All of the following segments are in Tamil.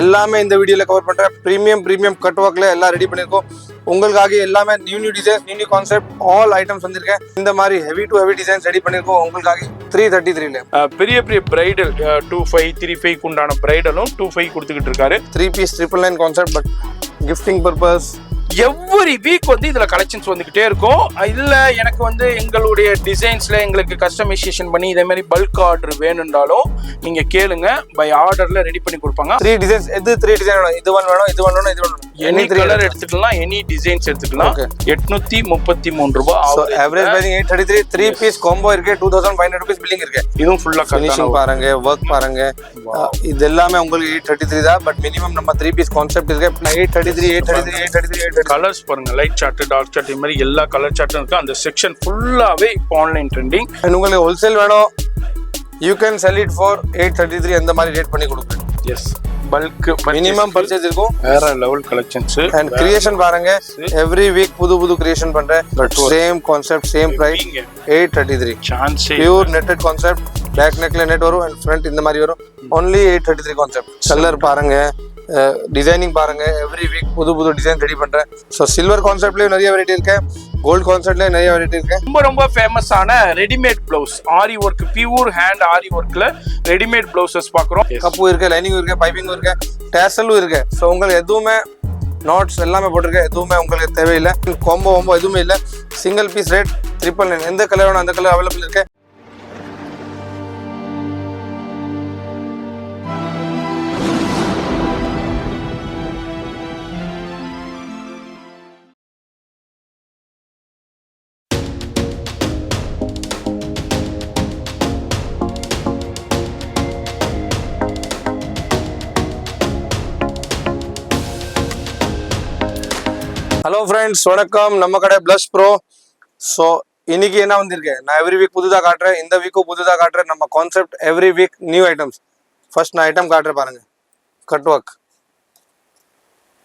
எல்லாமே இந்த வீடியோல கவர் பண்றேன். பிரீமியம் கட் ஒர்க்ல எல்லாம் ரெடி பண்ணிருக்கோம். உங்களுக்காக எல்லாமே new designs, new concept, all items வந்திருக்கேன். இந்த மாதிரி heavy to heavy designs ready பண்ணிருக்கோம் உங்களுக்காக 333ல. பெரிய பிரைடல் 25 35 உண்டான பிரைடலும் 25 கொடுத்துக்கிட்டு இருக்காரு. 3 piece 999 concept, but gifting purpose every week வந்து இதுல கலெக்ஷன்ஸ் வந்துகிட்டே இருக்கும். இல்ல எனக்கு வந்து எங்களுடைய டிசைன்ஸ்ல எங்களுக்கு கஸ்டமைசேஷன் பண்ணி இதே மாதிரி பல்க் ஆர்டர் வேணும்னாலும் நீங்க கேளுங்க, பை ஆர்டர்ல ரெடி பண்ணி கொடுப்பாங்க. 3 டிசைன்ஸ், எது 3 டிசைன் வேணும், இது ஒன் வேணும், இது ஒன் வேணும், இது ஒன் வேணும், எனி கலர் எடுத்துக்கலாம், எனி டிசைன்ஸ் எடுத்துக்கலாம். 833 ரூபாய். Average pricing 833. 3 பீஸ் காம்போ இருக்கு, 2500 rupees பில்லிங் இருக்கு. இதுவும் ஃபுல்லா ஃபினிஷிங் பாருங்க, வர்க் பாருங்க, இது எல்லாமே உங்களுக்கு 833 தான். பட் மினிமம் நம்ம 3 பீஸ் கான்செப்ட் இருக்கு. 833 கலர்ஸ் பாருங்க, லைட் சார்ட், டார்க் சார்ட், இந்த மாதிரி எல்லா கலர் சார்ட்டும் இருக்கு. அந்த செக்ஷன் ஃபுல்லாவே இப்போ ஆன்லைன் ட்ரெண்டிங். அண்ட் உங்களுக்கு ஹோல்சேல் வேணும், you can sell it for 833 அந்த மாதிரி ரேட் பண்ணி கொடுப்பேன். எஸ், பல்க் மினிமம் பர்ச்சேஸ் இருக்கும். வேற லெவல் கலெக்ஷன்ஸ். அண்ட் கிரியேஷன் பாருங்க, எவ்ரி வீக் புது கிரியேஷன் பண்றேன். But same concept, same price 833. Chance pure netted concept, back நெக்ல நெட் வரும் அண்ட் ஃப்ரண்ட் இந்த மாதிரி வரும். Only 833 concept. கலர் பாருங்க, டிசைனிங் பாருங்க, எவ்ரி வீக் புது டிசைன் ரெடி பண்றேன். ஸோ சில்வர் கான்செப்ட்லயும் நிறைய வெரைட்டி இருக்கு, கோல்ட் கான்செப்ட்லயும் நிறைய வெரைட்டி இருக்கு. ரொம்ப ஃபேமஸான ரெடிமேட் பிளவுஸ், ஆரி ஒர்க், பியூர் ஹேண்ட் ஆரி ஒர்க்ல ரெடிமேட் பிளவுசஸ் பாக்குறோம். கப்பு இருக்கு, லைனிங் இருக்கு, பைப்பிங் இருக்கு, டேசலும் இருக்கு. ஸோ உங்களுக்கு எதுவுமே நாட்ஸ் எல்லாமே போட்டிருக்கேன், எதுவுமே உங்களுக்கு தேவையில்லை. காம்போ எதுவுமே இல்லை. Single piece rate 999. எந்த கலர் வேணும் அந்த கலர் அவைலபிள் இருக்கு. ஹலோ ஃப்ரெண்ட்ஸ், வணக்கம். நம்ம கடை பிளஸ் ப்ரோ. ஸோ இன்னைக்கு என்ன வந்திருக்கேன், நான் எவ்ரி வீக் புதுதாக காட்டுறேன். இந்த வீக்கும் புதுதாக காட்டுறேன். நம்ம concept every week new items. First நான் ஐட்டம் காட்டுறேன் பாருங்க, கட் ஒர்க்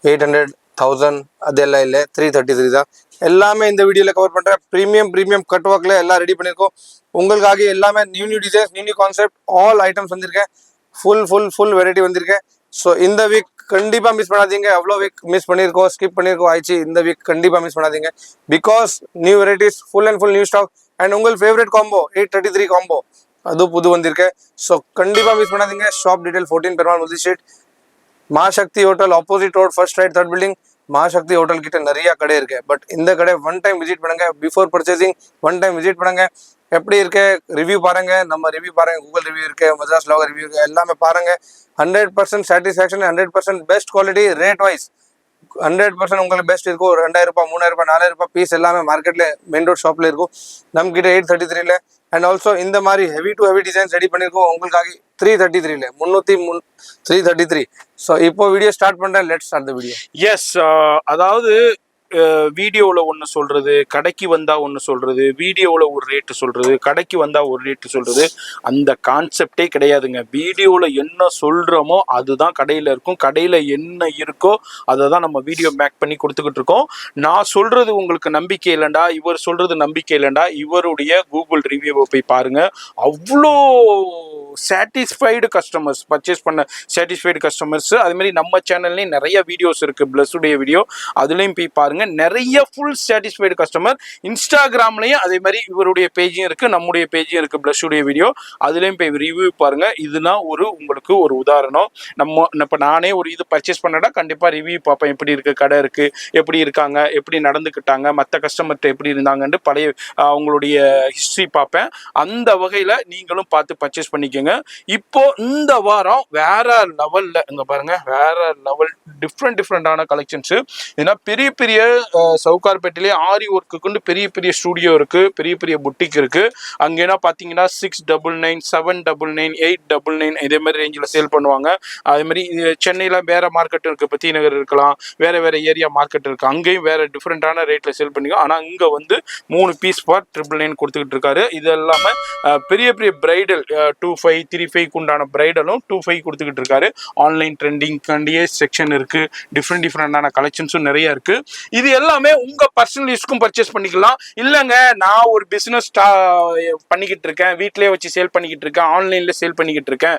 800 1000 அதெல்லாம் இல்லை, 333 தான். எல்லாமே இந்த வீடியோவில் கவர் பண்ணுறேன். பிரீமியம் கட் ஒர்க்கில் எல்லாம் ரெடி பண்ணியிருக்கோம் உங்களுக்காக. எல்லாமே new designs, new concept, all items வந்திருக்கேன். ஃபுல் வெரைட்டி வந்திருக்கேன். ஸோ இந்த வீக் கண்டிப்பாக மிஸ் பண்ணாதீங்க. எவ்வளோ வீக் மிஸ் பண்ணியிருக்கோம், ஸ்கிப் பண்ணியிருக்கோம் ஆயிடுச்சு. இந்த வீக் கண்டிப்பாக மிஸ் பண்ணாதீங்க. Because new varieties, full new stock. And உங்கள் ஃபேவரட் காம்போ 833 காம்போ அது புது வந்திருக்கு. ஸோ கண்டிப்பாக மிஸ் பண்ணாதீங்க. ஷாப் டீடைல் 14 பெருமாள் முதல் street, Mahasakthi hotel opposite road, first right, 3rd building. Mahasakthi hotel கிட்ட நிறைய கடை இருக்கு. பட் இந்த கடை ஒன் டைம் விசிட் பண்ணுங்க. Before purchasing one time visit பண்ணுங்க. எப்படி இருக்கு ரிவ்யூ பாருங்க, நம்ம ரிவ்யூ பாருங்க, கூகுள் ரிவ்யூ இருக்கு, மஜாஸ் லாகர் ரிவ்யூ இருக்கு, எல்லாமே பாருங்க. 100% satisfaction, 100% best quality. Rate wise 100% உங்களுக்கு பெஸ்ட் இருக்கும். 2000 ரூபாய், 3000 ரூபாய், 4000 ரூபாய் பீஸ் எல்லாமே மார்க்கெட்ல மெயின் ரோட் ஷாப்ல இருக்கும். நம்ம கிட்ட 833ல. அண்ட் ஆல்சோ இந்த மாதிரி heavy to heavy designs ready பண்ணிருக்கோம் உங்களுக்காக 333ல. 333. ஸோ இப்போ வீடியோ ஸ்டார்ட் பண்றேன். Let's start the video. Yes, அதாவது வீடியோவில் ஒன்று சொல்கிறது, கடைக்கு வந்தால் ஒன்று சொல்கிறது, வீடியோவில் ஒரு ரேட்டு சொல்கிறது, கடைக்கு வந்தால் ஒரு ரேட்டு சொல்கிறது, அந்த கான்செப்டே கிடையாதுங்க. வீடியோவில் என்ன சொல்கிறோமோ அதுதான் கடையில் இருக்கும். கடையில் என்ன இருக்கோ அதை தான் நம்ம வீடியோ மேக் பண்ணி கொடுத்துக்கிட்டு இருக்கோம். நான் சொல்கிறது உங்களுக்கு நம்பிக்கை இல்லைண்டா, இவர் சொல்கிறது நம்பிக்கை இல்லைண்டா, இவருடைய கூகுள் ரிவ்யூவை போய் பாருங்கள். அவ்வளோ சாட்டிஸ்ஃபைடு கஸ்டமர்ஸ், பர்ச்சேஸ் பண்ண சாட்டிஸ்ஃபைடு கஸ்டமர்ஸ். அதுமாரி நம்ம சேனல்லையும் நிறைய வீடியோஸ் இருக்குது, பிளஸ்ஸுடைய வீடியோ, அதுலேயும் போய் பாருங்கள். நிறைய ஃபுல் சாட்டிஸ்ஃபைடு கஸ்டமர். இன்ஸ்டாகிராம்லயும் அதே மாதிரி இவருடைய பேஜும் இருக்கு, நம்முடைய பேஜும் இருக்கு, பிளஸ்ஸுடைய வீடியோ, அதுலயும் போய் ரிவ்யூ பாருங்க. இதுதான் உங்களுக்கு ஒரு உதாரணம். நம்ம இப்போ நானே ஒரு இது பர்ச்சேஸ் பண்ணடா கண்டிப்பா ரிவ்யூ பார்ப்பேன். எப்படி இருக்கு கடை, இருக்கு எப்படி இருக்காங்க, எப்படி நடந்துக்கிட்டாங்க, மற்ற கஸ்டமர்கிட்ட எப்படி இருந்தாங்கன்னு பழைய அவங்களுடைய ஹிஸ்ட்ரி பார்ப்பேன். அந்த வகையில நீங்களும் பார்த்து பர்ச்சேஸ் பண்ணிக்கோங்க. இப்போ இந்த வாரம் வேற லெவல்ல இங்க பாருங்க, வேற லெவல் டிஃப்ரெண்டான கலெக்ஷன்ஸ். ஏன்னா பெரிய சவுகார்பேட்டிலே ஆரி ஒர்க்குன்னு பெரிய ஸ்டூடியோ இருக்கு, பெரிய புட்டிக் இருக்கு. அங்கேனா பாத்தீங்கன்னா 699 799 899 இதே மாதிரி ரேஞ்சில் சேல் பண்ணுவாங்க. அதே மாதிரி சென்னையில வேற மார்க்கெட் இருக்கு, பத்தி நகர் இருக்கலாம், வேற ஏரியா மார்க்கெட் இருக்கு, அங்கேயும் வேற டிஃப்ரெண்டான ரேட்ல சேல் பண்ணிக்கோ. ஆனா இங்க வந்து 3 பீஸ் ஃபார் 999 கொடுத்துக்கிட்டு இருக்காரு. இது எல்லாமே பெரிய பிரைடல் 25 35 உண்டான பிரைடலும் 25 கொடுத்துக்கிட்டு இருக்காரு. ஆன்லைன் ட்ரெண்டிங் கண்டியே செக்ஷன் இருக்கு, டிஃப்ரெண்டான கலெக்ஷன்ஸும் நிறைய இருக்கு. இது எல்லாமே உங்க பர்சனல் யூஸ்க்கும் பர்ச்சேஸ் பண்ணிக்கலாம். இல்லங்க நான் ஒரு பிசினஸ் பண்ணிக்கிட்டு இருக்கேன், வீட்லயே வச்சு சேல் பண்ணிக்கிட்டு இருக்கேன், ஆன்லைன்ல சேல் பண்ணிக்கிட்டு இருக்கேன்,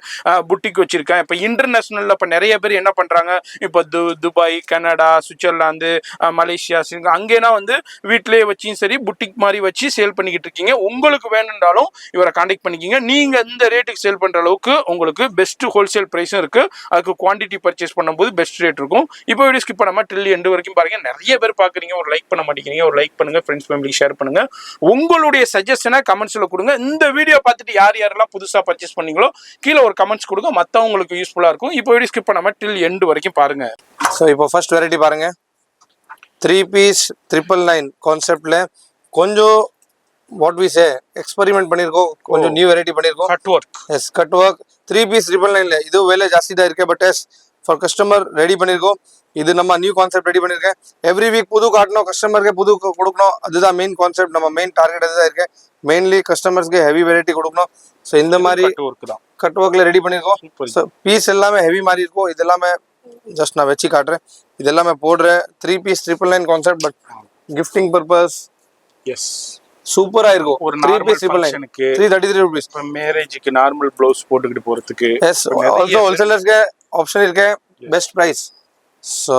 புட்டிக் வச்சிருக்கேன். இப்ப இன்டர்நேஷனல்ல இப்ப நிறைய பேர் என்ன பண்றாங்க, இப்ப Dubai, Canada, Switzerland, Malaysia, Singapore அங்கேனா வந்து வீட்லயே வச்சும் சரி புட்டிக் மாதிரி வச்சு சேல் பண்ணிக்கிட்டு இருக்கீங்க. உங்களுக்கு வேணும்னாலும் இவரை கான்டாக்ட் பண்ணிக்கிங்க. நீங்க இந்த ரேட்டுக்கு சேல் பண்ற அளவுக்கு உங்களுக்கு பெஸ்ட் ஹோல்சேல் பிரைஸும் இருக்கு. அதுக்கு குவான்டிட்டி பர்ச்சேஸ் பண்ணும்போது பெஸ்ட் ரேட் இருக்கும். இப்போ வீடியோ ஸ்கிப் பண்ணாம டில் எண்டு வரைக்கும் பாருங்க. நிறைய பேர் பாக்குறீங்க, ஒரு லைக் பண்ண மாட்டேங்கிறீங்க. ஒரு லைக் பண்ணுங்க, ஃப்ரெண்ட்ஸ் ஃபேமிலி ஷேர் பண்ணுங்க. உங்களுடைய சஜஷனை கமெண்ட்ஸ்ல கொடுங்க. இந்த வீடியோ பார்த்துட்டு யார் யாரெல்லாம் புதுசா பர்ச்சேஸ் பண்ணீங்களோ கீழே ஒரு கமெண்ட்ஸ் கொடுங்க, மற்றவங்களுக்கு யூஸ்ஃபுல்லா இருக்கும். இப்போ வீடியோ ஸ்கிப் பண்ணாம டில் எண்டு வரைக்கும் பாருங்க. ஸோ இப்போ ஃபர்ஸ்ட் வெரைட்டி பாருங்க, 3 பீஸ் 999 கான்செப்ட்ல கொஞ்சம் வாட் வி சே எக்ஸ்பெரிமெண்ட் பண்ணியிருக்கோம், கொஞ்சம் நியூ வெரைட்டி பண்ணியிருக்கோம். Cut work, yes cut work 3 piece 999ல இது விலை ஜாஸ்தி தான் இருக்கு. But as for customer ready பண்ணியிருக்கோம். இது நம்ம நியூ கான்செப்ட் ரெடி பண்ணியிருக்கேன். எவ்ரி வீக் புது காட்டணும், கஸ்டமருக்கு புது கொடுக்கணும். அதுதான் மெயின் கான்செப்ட், நம்ம மெயின் டார்கெட் அதுதான் இருக்கு. மெயின்லி கஸ்டமர்ஸ்க்கு ஹெவி வெரைட்டி கொடுக்கணும். ஸோ இந்த மாதிரி கட் ஒர்க்ல ரெடி பண்ணியிருக்கோம். ஸோ பீஸ் எல்லாமே ஹெவி மாதிரி இருக்கும். இது எல்லாமே ஜஸ்ட் நான் வச்சு காட்டுறேன். இது எல்லாமே போடுறேன் 3 piece 999 concept. But gifting purpose yes சூப்பரா இருக்கும். ஒரு 3 பீஸ் 999 333 rupees. இப்போ மேரேஜுக்கு நார்மல் ப்ளவுஸ் போட்டுக்கிட்டு போறதுக்கு எஸ் ஆல்சோ ஹோல்சேலர்ஸ்க்கு ஆப்ஷன் இருக்கு, பெஸ்ட் பிரைஸ். ஸோ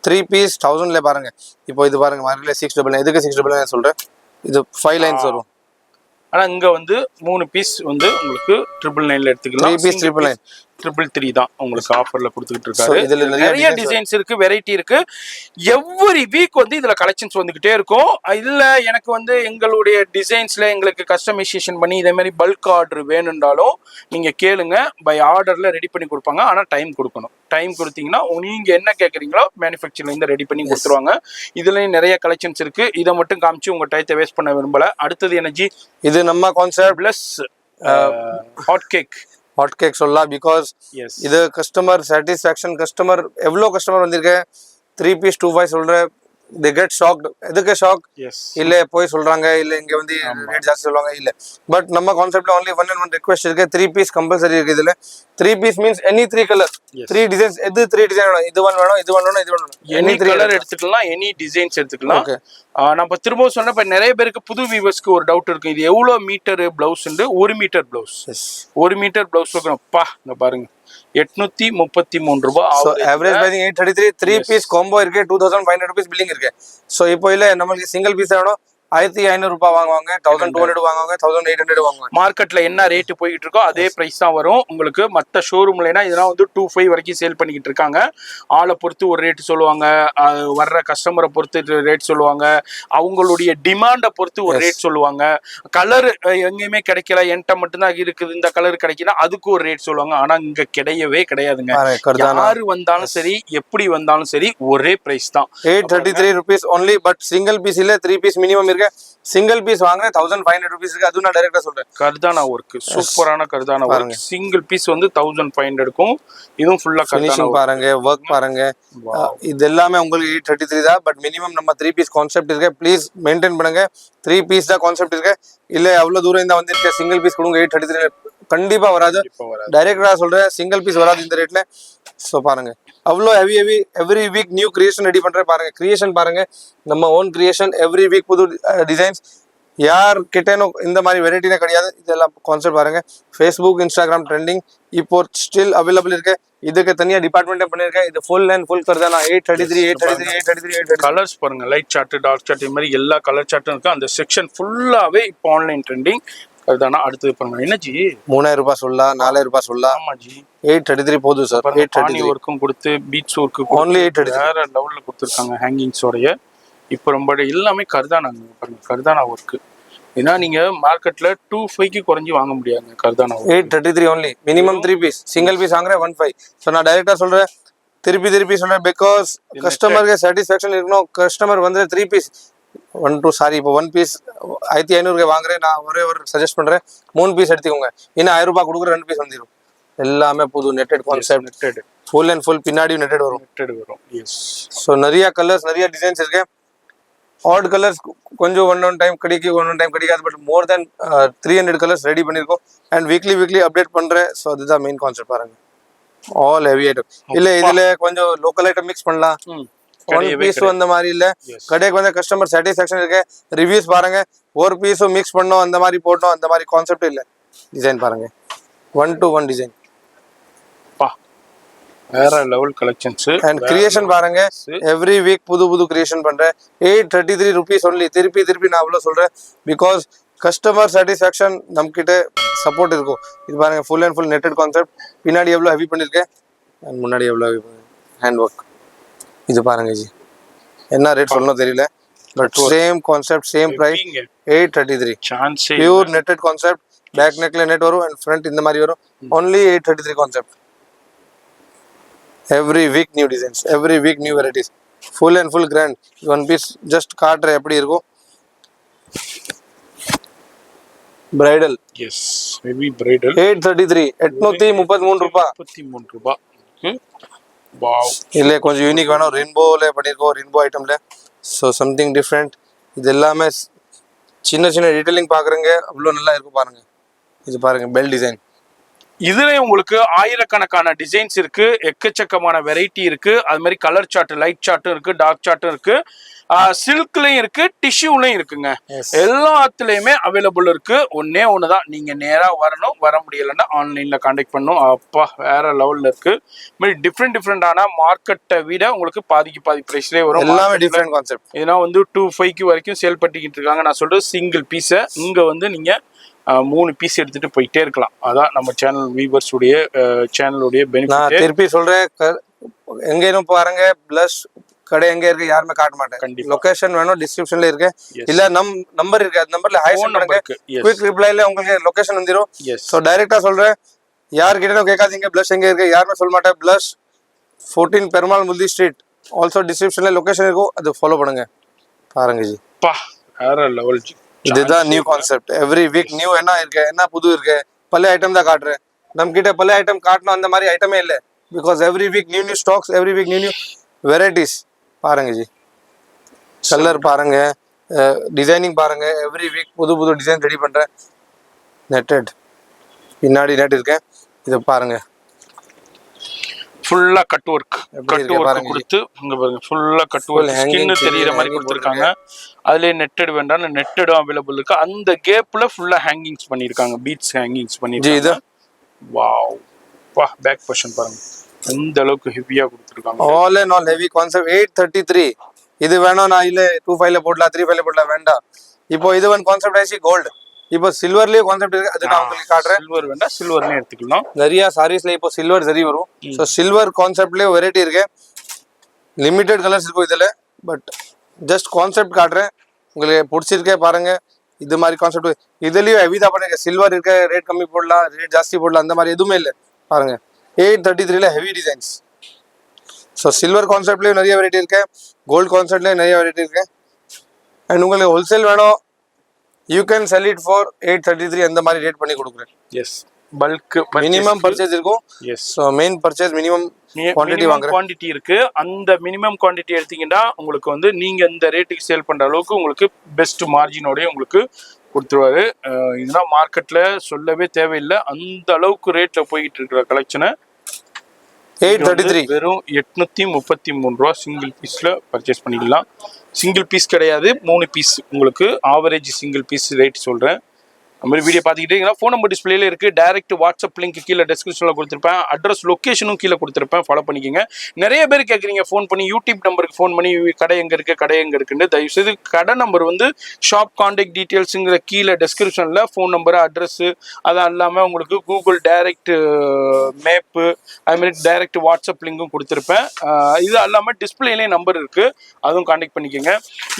3 பீஸ் 1000ல பாருங்க. இப்போ இது பாருங்க மார்க்கெட்ல 699. எதுக்கு 699 சொல்றேன், இது 5 லைன்ஸ் வரும். ஆனா இங்க வந்து 3 பீஸ் வந்து உங்களுக்கு 999ல எடுத்துக்கலாம். 3 பீஸ் 999 333 தான் உங்களுக்கு ஆஃபர்ல கொடுத்துக்கிட்டு இருக்காரு. இதுல நிறைய டிசைன்ஸ் இருக்கு, வெரைட்டி இருக்கு. எவ்ரி வீக் வந்து இதுல கலெக்ஷன்ஸ் வந்துகிட்டே இருக்கும். இதுல எனக்கு வந்து எங்களுடைய டிசைன்ஸ்ல எங்களுக்கு கஸ்டமைசேஷன் பண்ணி இதே மாதிரி பல்க் ஆர்டர் வேணும்னாலும் நீங்க கேளுங்க, பை ஆர்டர்ல ரெடி பண்ணி கொடுப்பாங்க. ஆனா டைம் கொடுக்கணும். டைம் கொடுத்தீங்கன்னா நீங்க என்ன கேட்குறீங்களோ மேனுஃபேக்சர்ல இருந்து ரெடி பண்ணி கொடுத்துருவாங்க. இதுலயும் நிறைய கலெக்ஷன்ஸ் இருக்கு. இதை மட்டும் காமிச்சு உங்க டயத்தை வேஸ்ட் பண்ண விரும்பல. அடுத்தது எனர்ஜி, இது நம்ம கான்செப்ட் பிளஸ் ஹாட் கேக் சொல்லலாம். பிகாஸ் இது கஸ்டமர் சாட்டிஸ்ஃபேக்ஷன், கஸ்டமர் எவ்வளோ கஸ்டமர் வந்திருக்கு 3 பீஸ் 25 சொல்ற, they get shocked. எதுக்கு ஷாக் இல்ல போய் சொல்றாங்க, இல்ல இங்க வந்து ரேட் ஜாஸ்தி சொல்லுவாங்க இல்ல. பட் நம்ம கான்செப்ட்ல only one and one request இருக்கு, 3 பீஸ் கம்பல்சரி இருக்கு. இதுல 3 piece means any 3 colour 3 designs. எது 3 டிசைன் வேணும், இது ஒன் வேணும், இது ஒன் வேணும், இது ஒன் வேணும், எனி கலர் எடுத்துக்கலாம், எனி டிசைன்ஸ் எடுத்துக்கலாம். நம்ம திரும்ப சொன்ன இப்ப நிறைய பேருக்கு புது வியூவர்ஸ்க்கு ஒரு டவுட் இருக்கு, இது எவ்வளவு metre blouse? 1 metre blouse, 1 metre blouse பா இங்க பாருங்க 833 ரூபாய். Average pricing 833. 3 பீஸ் காம்போ இருக்கு, 2500 rupees பில்லிங் இருக்கு. சோ இப்போ இல்ல நம்மளுக்கு சிங்கிள் பீஸ் வேணும் 1500 ரூபாய் வாங்குவாங்க, 1200 வாங்குவாங்க, 1800 வாங்குவாங்க. மார்க்கெட்ல என்ன ரேட் போயிட்டு இருக்கோ அதே பிரைஸ் தான் வரும் உங்களுக்கு. மற்ற ஷோரூம்லனா இதெல்லாம் வந்து 25 வரைக்கும் சேல் பண்ணிக்கிட்டு இருக்காங்க. ஆளை பொறுத்து ஒரு ரேட் சொல்லுவாங்க, வர்ற கஸ்டமரை பொறுத்து ரேட் சொல்லுவாங்க, அவங்களுடைய டிமாண்டை பொறுத்து ஒரு ரேட் சொல்லுவாங்க. கலர் எங்கேயுமே கிடைக்கல, என்கிட்ட மட்டும்தான் இருக்குது இந்த கலர் கிடைக்குன்னா அதுக்கு ஒரு ரேட் சொல்லுவாங்க. ஆனா இங்க கிடையவே கிடையாதுங்க. யாரு வந்தாலும் சரி, எப்படி வந்தாலும் சரி, ஒரே பிரைஸ் தான் 833 rupees only. But single piece இல்ல 3 பீஸ் மினிமம் இருக்கு. சிங்கிள் பீஸ் வாங்க 1500 rupees இருக்கு. அது நான் டைரக்டா சொல்றேன். கர்தானா ஒர்க், சூப்பரான கர்தானா ஒர்க். சிங்கிள் பீஸ் வந்து 1500 இருக்கும். இதுவும் ஃபுல்லா கர்தானா பாருங்க, வர்க் பாருங்க. இது எல்லாமே உங்களுக்கு 833 தான். பட் மினிமம் நம்ம 3 பீஸ் கான்செப்ட் இருக்கு. ப்ளீஸ் மெயின்டைன் பண்ணுங்க. 3 பீஸ் தான் கான்செப்ட் இருக்கு. இல்ல அவ்வளவு தூரம் இந்த வந்திருக்க சிங்கிள் பீஸ் கொடுங்க 833 கண்டிப்பா வராது. டைரக்டா சொல்றேன், சிங்கிள் பீஸ் வராது இந்த ரேட்ல. சோ பாருங்க அவ்வளோ heavy every week new creation ready பண்றேன். பாருங்க கிரியேஷன் பாருங்க, நம்ம ஓன் கிரியேஷன். எவ்ரி வீக் புது டிசைன்ஸ். யார் கிட்டேனும் இந்த மாதிரி வெரைட்டினே கிடையாது. இதெல்லாம் கான்செப்ட் பாருங்க. ஃபேஸ்புக், இன்ஸ்டாகிராம் ட்ரெண்டிங் இப்போ ஸ்டில் அவைலபிள் இருக்கு. இதுக்கு தனியா டிபார்ட்மெண்ட்டே பண்ணிருக்கேன். இது ஃபுல் அண்ட் ஃபுல் கர்தானா 833. கலர்ஸ் பாருங்க, லைட் சார்ட், டார்க் சார்ட், இது மாதிரி எல்லா கலர் சார்ட்டும் இருக்கு. அந்த செக்ஷன் ஃபுல்லாவே இப்போ ஆன்லைன் ட்ரெண்டிங் கர்தானா. அடுத்து பாருங்க என்னஜி 3000 ரூபாய் சொல்லலாம், 4000 ரூபாய் சொல்லலாம். ஆமாஜி 833 போதும் சார். 833 ஒர்க்கும் கொடுத்து பீட்ஸ் ஒர்க்கு only 833 வேற லெவல்ல கொடுத்துருக்காங்க. ஹேங்கிங்ஸோடைய இப்போ ரொம்ப எல்லாமே கர்தானாங்க. பாருங்க கர்தானா ஒர்க்கு. ஏன்னா நீங்க மார்க்கெட்ல 25க்கு குறைஞ்சி வாங்க முடியாதுங்க கர்தானா. 833 only. Minimum 3 piece. Single piece வாங்குறேன் 15. ஸோ நான் டைரக்டா சொல்றேன், திருப்பி சொல்றேன். பிகாஸ் கஸ்டமருக்கு சாட்டிஸ்ஃபேக்ஷன் இருக்கணும். கஸ்டமர் வந்து 3 பீஸ் இப்போ 1 பீஸ் 1500 வாங்குறேன். நான் ஒரே ஒரு சஜஸ்ட் பண்றேன், 3 பீஸ் எடுத்துக்கோங்க. இன்னும் 1000 ரூபாய் கொடுக்குற 2 பீஸ் வந்துடும். எல்லாமே புது netted concept. Netted full and full பின்னாடி நெட்டட் வரும். எஸ். ஸோ நிறைய கலர்ஸ், நிறைய டிசைன்ஸ் இருக்கு. ஆட் கலர்ஸ் கொஞ்சம் ஒன் டைம் கிடைக்கும், ஒன் டைம் கிடைக்காது. But more then 300 colours ready பண்ணியிருக்கோம். அண்ட் வீக்லி அப்டேட் பண்றேன். ஸோ அதுதான் மெயின் கான்செப்ட். பாருங்க ஆல் ஹெவி ஐட்டம். இல்ல இதுல கொஞ்சம் லோக்கல் ஐட்டம் மிக்ஸ் பண்ணலாம். ஒன் பீஸும் அந்த மாதிரி இல்ல. கடைக்கு வந்து கஸ்டமர் சாட்டிஸ்ஃபேக்ஷன் இருக்கு. ரிவ்யூஸ் பாருங்க. ஒரு பீஸும் மிக்ஸ் பண்ணோம் அந்த மாதிரி போட்டோம் அந்த மாதிரி கான்செப்ட் இல்ல. டிசைன் பாருங்க, 1 to 1 டிசைன். வேற லெவல் கலெக்ஷன்ஸ். அண்ட் கிரியேஷன் பாருங்க, எவ்ரி வீக் புது புது கிரியேஷன் பண்றேன். 833 rupees ஒன்லி. திருப்பி நான் அவ்வளோ சொல்றேன், பிகாஸ் கஸ்டமர் சாட்டிஸ்ஃபேக்ஷன் நம்ம கிட்ட சப்போர்ட் இருக்கும். இது பாருங்க, full and full netted concept. பின்னாடி எவ்வளோ ஹெவி பண்ணிருக்கேன் அண்ட் முன்னாடி எவ்வளோ ஹெவி ஹேண்ட் ஒர்க். இது பாருங்க ஜி, என்ன ரேட் சொல்லணும் தெரியல, but same concept same price 833. Pure netted concept. Back நெக்ல நெட் வரும் அண்ட் ஃப்ரண்ட் இந்த மாதிரி வரும். Only 833 concept. Every week new designs, every week new varieties, full and full grand. One piece just காட்டுற எப்படி இருக்கும். Bridal, yes, heavy bridal. 833, 833 ரூபாய். 33 ரூபாய். வாவ். இல்ல கொஞ்சம் யூனிக் வேணும். ரெயின்போல பண்ணிருக்கோம், ரெயின்போ ஐட்டம்ல. So something different. இது எல்லாமே சின்ன சின்ன டீடைலிங் பாக்குறீங்க, அவ்வளோ நல்லா இருக்கும் பாருங்க. இது பாருங்க, பெல் டிசைன். இதுல உங்களுக்கு ஆயிரக்கணக்கான டிசைன்ஸ் இருக்கு, எக்கச்சக்கமான வெரைட்டி இருக்கு. அது மாதிரி கலர் சார்ட், லைட் சார்ட்டும் இருக்கு, டார்க் சார்ட்டும் இருக்கு, சில்க்லயும் இருக்கு, டிஷ்யூலையும் இருக்குங்க. எல்லாத்துலயுமே அவைலபிள் இருக்கு. ஒன்னே ஒண்ணுதான், நீங்க நேரா வரணும். வர முடியலன்னா ஆன்லைன்ல கான்டாக்ட் பண்ணும். அப்பா வேற லெவல்ல இருக்கு. மாதிரி டிஃப்ரெண்டான மார்க்கெட்டை விட உங்களுக்கு பாதிக்கு பாதி பிரைஸ்லேயே வரும். எல்லாமே டிஃப்ரெண்ட் கான்செப்ட். ஏன்னா வந்து 2.5 வரைக்கும் சேல் பண்ணிக்கிட்டு இருக்காங்க. நான் சொல்றது சிங்கிள் பீஸை இங்க வந்து நீங்க 3 பீஸ் எடுத்துட்டு போயிட்டே இருக்கலாம். அதான் நம்ம சேனல் வியூவர்ஸ் உடைய சேனலுடைய பெனிஃபிட். நான் திருப்பி சொல்றேன், எங்கேயும் பாருங்க, பிளஸ் கடை எங்க இருக்கு யாருமே காட்ட மாட்டேன். லொகேஷன் வேணும், டிஸ்கிரிப்ஷன்ல இருக்கு, இல்ல நம்பர் இருக்கு, அந்த நம்பர்ல ஹாய் பண்ணுங்க. குயிக் ரிப்ளைல உங்களுக்கு லொகேஷன் வந்துரும். சோ டைரக்டா சொல்றேன், யார் கிட்டயும் கேட்காதீங்க பிளஸ் எங்க இருக்கு, யாருமே சொல்ல மாட்டேன். பிளஸ் 14 பெருமாள் முல்தி ஸ்ட்ரீட், ஆல்சோ டிஸ்கிரிப்ஷன்ல லொகேஷன் இருக்கும், அது ஃபாலோ பண்ணுங்க. பாருங்க ஜி, பா வேற லெவல் ஜி. இதுதான் new concept. Every week new என்ன இருக்கு, என்ன புது இருக்கு. பழைய ஐட்டம் தான் காட்டுறேன். நம்ம கிட்ட பழைய ஐட்டம் காட்டணும் அந்த மாதிரி ஐட்டமே இல்லை. Because every week new stocks, every week new varieties. பாருங்க ஜி, கலர் பாருங்க, டிசைனிங் பாருங்க. எவ்ரி வீக் புது புது டிசைன் ரெடி பண்றேன். நெட்டட், பின்னாடி நெட் இருக்கேன். இது பாருங்க, ஃபுல்லா கட் ஒர்க் கொடுத்து இங்க பாருங்க, ஃபுல்லா கட் ஒர்க், ஸ்கின் தெரியற மாதிரி கொடுத்திருக்காங்க. அதுலயே நெட்டட் வேண்டாம், நெட்டடும் அவைலபிள் இருக்கு. அந்த கேப்ல ஃபுல்லா ஹேங்கிங்ஸ் பண்ணிருக்காங்க, பீட்ஸ் ஹேங்கிங்ஸ் பண்ணிருக்காங்க. வாவ், வா பேக் போர்ஷன் பாருங்க, எந்த அளவுக்கு ஹெவியா கொடுத்திருக்காங்க. All and all heavy concept. 833. இது வேணும், நான் இல்ல 25ல போடலாம், 35ல போடலாம், வேண்டாம். இப்போ இது ஒன் கான்செப்ட் ஆயிடுச்சு கோல்டு. இப்போ சில்வர்லயே கான்செப்ட் இருக்கு, அது நான் உங்களுக்கு காட்டுறேன். சில்வர் வேண்டாம், சில்வர்னே எடுத்துக்கலாம். நிறைய சாரீஸ்ல இப்போ சில்வர் சரி வரும். ஸோ சில்வர் கான்செப்ட்லயே வெரைட்டி இருக்கு, லிமிடெட் கலர்ஸ் இருக்கும் இதுல. பட் ஜஸ்ட் கான்செப்ட் காட்டுறேன், உங்களுக்கு பிடிச்சிருக்கே பாருங்க. இது மாதிரி கான்செப்ட் இதுலயும் ஹெவி தான் பண்ணுங்க. சில்வர் இருக்க, ரேட் கம்மி போடலாம், ரேட் ஜாஸ்தி போடலாம், அந்த மாதிரி எதுவுமே இல்லை. பாருங்க 833ல ஹெவி டிசைன்ஸ். ஸோ சில்வர் கான்செப்ட்லயும் நிறைய வெரைட்டி இருக்கு, கோல்டு கான்செப்ட்லயும் நிறைய வெரைட்டி இருக்கு. அண்ட் உங்களுக்கு ஹோல்சேல் வேணும், you can sell it for 833 அந்த மாதிரி ரேட் பண்ணி கொடுக்குறேன். எஸ், பல்க் மினிமம் பர்ச்சேஸ் இருக்கும். Yes, so main purchase minimum quantity வாங்குறேன். குவாண்டிட்டி இருக்கு. அந்த மினிமம் குவாண்டிட்டி எடுத்தீங்கன்னா உங்களுக்கு வந்து நீங்க இந்த ரேட்டுக்கு சேல் பண்ற அளவுக்கு உங்களுக்கு பெஸ்ட் மார்ஜினோட உங்களுக்கு கொடுத்துருவாரு. இதெல்லாம் மார்க்கெட்ல சொல்லவே தேவையில்லை, அந்த அளவுக்கு ரேட்ல போயிட்டு இருக்கிற கலெக்ஷனை 833 வெறும் 833 ரூபா சிங்கிள் பீஸ்ல பர்ச்சேஸ் பண்ணிக்கலாம். சிங்கிள் பீஸ் கிடையாது, 3 பீஸ். உங்களுக்கு ஆவரேஜ் சிங்கிள் பீஸ் ரேட் சொல்றேன். அது மாதிரி வீடியோ பார்த்துக்கிட்டீங்கன்னா ஃபோன் நம்பர் டிஸ்பிளேல இருக்கு. டைரக்ட் வாட்ஸ்அப் லிங்க் கீழே டிஸ்கிரிப்ஷனில் கொடுத்துருப்பேன். அட்ரஸ் லொக்கேஷனும் கீழே கொடுத்துருப்பேன், ஃபாலோ பண்ணிக்கோங்க. நிறைய பேர் கேட்குறீங்க ஃபோன் பண்ணி, யூடியூப் நம்பருக்கு ஃபோன் பண்ணி கடை எங்கே இருக்குது, கடை எங்கே இருக்குன்னு. தயவுசெய்து கடை நம்பர் வந்து ஷாப் கான்டாக்ட் டீட்டெயில்ஸுங்கிற கீழே டிஸ்கிரிப்ஷனில் ஃபோன் நம்பரு, அட்ரஸ்ஸு, அது இல்லாமல் உங்களுக்கு கூகுள் டைரக்ட் மேப்பு, அதுமாதிரி டைரக்ட் வாட்ஸ்அப் லிங்க்கும் கொடுத்துருப்பேன். இது இல்லாமல் டிஸ்பிளேலேயே நம்பர் இருக்குது, அதுவும் கான்டாக்ட் பண்ணிக்கோங்க.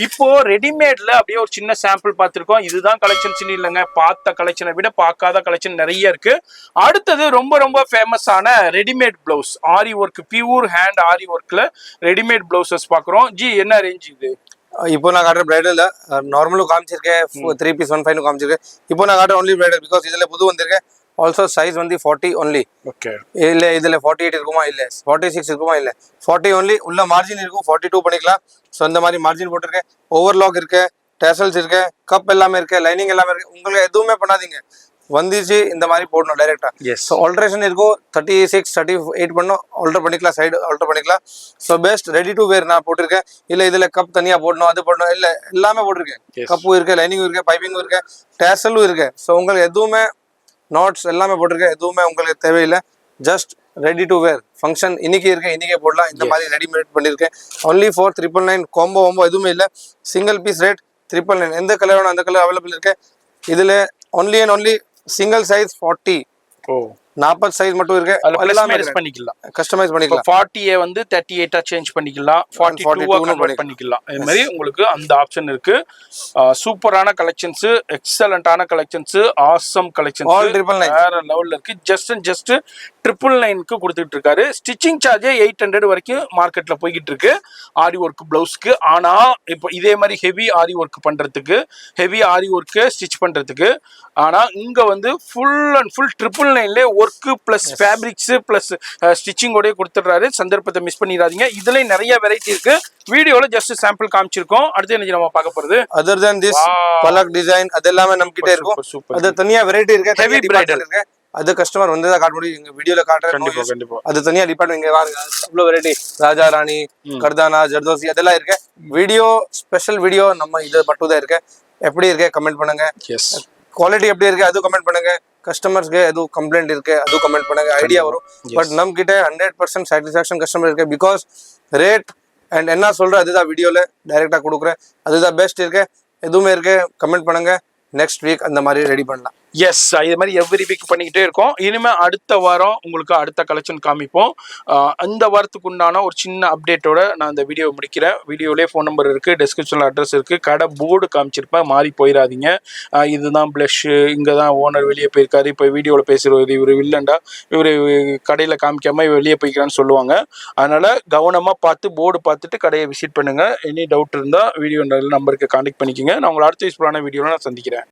இப்போது ரெடிமேடில் அப்படியே ஒரு சின்ன சாம்பிள் பார்த்துருக்கோம். இதுதான் கலெக்ஷன்ஸ் இல்லைங்க, பார்த்த கலெக்ஷனை விட பார்க்காத கலெக்ஷன் நிறைய இருக்கு. அடுத்தது ரொம்ப ரொம்ப ஃபேமஸான ரெடிமேட் பிளவுஸ், ஆரி ஒர்க், பியூர் ஹேண்ட் ஆரி ஒர்க்ல ரெடிமேட் பிளவுசஸ் பார்க்குறோம். ஜி என்ன ரேஞ்ச் இது? இப்போ நான் காட்டுற பிரைடல் நார்மலும் காமிச்சிருக்கேன், 3 பீஸ் 15 காமிச்சிருக்கேன். இப்போ நான் காட்டுற ஒன்லி பிரைடல், பிகாஸ் இதுல புது வந்திருக்கேன். ஆல்சோ சைஸ் வந்து 40 ஒன்லி. ஓகே, இல்ல இதுல 48 இருக்குமா, இல்ல 46 இருக்குமா, இல்ல 40 ஒன்லி. உள்ள மார்ஜின் இருக்கும், 42 பண்ணிக்கலாம். ஸோ இந்த மாதிரி மார்ஜின் போட்டிருக்கேன். ஓவர்லாக் இருக்கு, டேசல்ஸ் இருக்கு, கப் எல்லாமே இருக்கு, லைனிங் எல்லாமே இருக்கு. உங்களுக்கு எதுவுமே பண்ணாதீங்க, வந்துச்சு இந்த மாதிரி போடணும் டைரெக்டா. எஸ் ஸோ ஆல்ட்ரேஷன் இருக்கும் 36 38 பண்ணோம் ஆல்டர் பண்ணிக்கலாம், சைடு ஆல்டர் பண்ணிக்கலாம். ஸோ பெஸ்ட் ரெடி டு வேர் நான் போட்டிருக்கேன். இல்லை இதில் கப் தனியாக போடணும் அது போடணும் இல்லை, எல்லாமே போட்டிருக்கேன். கப்பும் இருக்கு, லைனிங்கும் இருக்கு, பைப்பிங்கும் இருக்கு, டேசலும் இருக்கு. ஸோ உங்களுக்கு எதுவுமே நாட்ஸ் எல்லாமே போட்டிருக்கேன், எதுவுமே உங்களுக்கு தேவையில்லை. Just ready to where function இன்னைக்கு இருக்கு, இன்னைக்கே போடலாம். இந்த மாதிரி ரெடிமேட் பண்ணியிருக்கேன். Only for 999. காம்போ எதுவுமே இல்லை, சிங்கிள் பீஸ் ரேட் 999. எந்த கலர் வேணும் அந்த கலர் அவைலபிள் இருக்கு. இதில் only and only single size 40. 40 size மட்டும் இருக்கு, பண்ணிக்கலாம், கஸ்டமைஸ் பண்ணிக்கலாம். 40 வந்து 38 சேஞ்ச் பண்ணிக்கலாம், 42 கன்வெர்ட் பண்ணிக்கலாம். இது மாதிரி உங்களுக்கு அந்த ஆப்ஷன் இருக்கு. சூப்பரான கலெக்ஷன்ஸ், எக்ஸலண்டான கலெக்ஷன்ஸ், ஆசம் கலெக்ஷன்ஸ், ஆல் 999 வேற லெவல்ல இருக்கு. ஜஸ்ட் 999க்கு கொடுத்துட்டு இருக்காரு. ஸ்டிச்சிங் சார்ஜ் 800 வரைக்கும் மார்க்கெட்ல போய்கிட்டு இருக்கு ஆரி ஒர்க் பிளவுஸ்க்கு. ஆனா இப்போ இதே மாதிரி ஹெவி ஆரி ஒர்க் பண்றதுக்கு, ஹெவி ஆரி ஒர்க்கு ஸ்டிச் பண்றதுக்கு, ஆனா இங்க வந்து ஃபுல் அண்ட் ஃபுல் 999ல ஒர்க் பிளஸ் ஃபேப்ரிக்ஸ் பிளஸ் ஸ்டிச்சிங்கோடய கொடுத்துட்றாரு. சந்தர்ப்பத்தை மிஸ் பண்ணிடாதீங்க. இதுல நிறைய வெரைட்டி இருக்கு. வீடியோல ஜஸ்ட் சாம்பிள் காமிச்சிருக்கோம். அடுத்து என்ன நம்ம பார்க்க போறது, other then this Palak design அது எல்லாமே நம்ம கிட்ட இருக்கும். அது தனியா வெரைட்டி இருக்கு, ஹெவி பிரைடல் இருக்கு. அது கஸ்டமர் வந்து தான் காட்ட முடியும், எங்க வீடியோல காட்டுறேன். கண்டிப்பா அது தனியா டிபார்ட்மெண்ட் இங்க பாருங்க, அவ்வளவு வெரைட்டி. ராஜா ராணி, கர்தானா, ஜர்தோசி அதெல்லாம் இருக்கு. வீடியோ ஸ்பெஷல் வீடியோ நம்ம இது மட்டும் தான் இருக்கு. எப்படி இருக்கு கமெண்ட் பண்ணுங்க. எஸ் குவாலிட்டி எப்படி இருக்கு அது கமெண்ட் பண்ணுங்க. கஸ்டமர்ஸ்க்கு எதுவும் கம்ப்ளைண்ட் இருக்கு அது கமெண்ட் பண்ணுங்க, ஐடியா வரும். பட் நம்ம கிட்ட 100% சாட்டிஸ்ஃபேக்ஷன் கஸ்டமர் இருக்கு. பிகாஸ் ரேட் அண்ட் என்ன சொல்றேன் அதுதான் வீடியோல டைரக்டா கொடுக்குறேன், அதுதான் பெஸ்ட் இருக்கு. எதுவுமே இருக்கு கமெண்ட் பண்ணுங்க. நெக்ஸ்ட் வீக் அந்த மாதிரி ரெடி பண்ணலாம். எஸ் இது மாதிரி எவ்ரி வீக் பண்ணிக்கிட்டே இருக்கோம். இனிமேல் அடுத்த வாரம் உங்களுக்கு அடுத்த கலெக்ஷன் காமிப்போம். இந்த வாரத்துக்கு உண்டான ஒரு சின்ன அப்டேட்டோட நான் இந்த வீடியோ முடிக்கிறேன். வீடியோலேயே ஃபோன் நம்பர் இருக்குது, டிஸ்கிரிப்ஷனில் அட்ரஸ் இருக்குது, கடை போர்டு காமிச்சிருப்பேன், மாறி போயிடாதீங்க. இதுதான் ப்ளஷ்ஷு, இங்கே தான் ஓனர் வெளியே போயிருக்காரு, இப்போ வீடியோவில் பேசுகிறது இவர் இல்லைண்டா, இவர் கடையில் காமிக்காமல் வெளியே போய்க்கிறான்னு சொல்லுவாங்க. அதனால் கவனமாக பார்த்து போர்டு பார்த்துட்டு கடையை விசிட் பண்ணுங்கள். எனி டவுட் இருந்தால் வீடியோ நம்பருக்கு கான்டெக்ட் பண்ணிக்கோங்க. நான் உங்களை அடுத்த யூஸ்ஃபுல்லான வீடியோவில் நான் சந்திக்கிறேன்.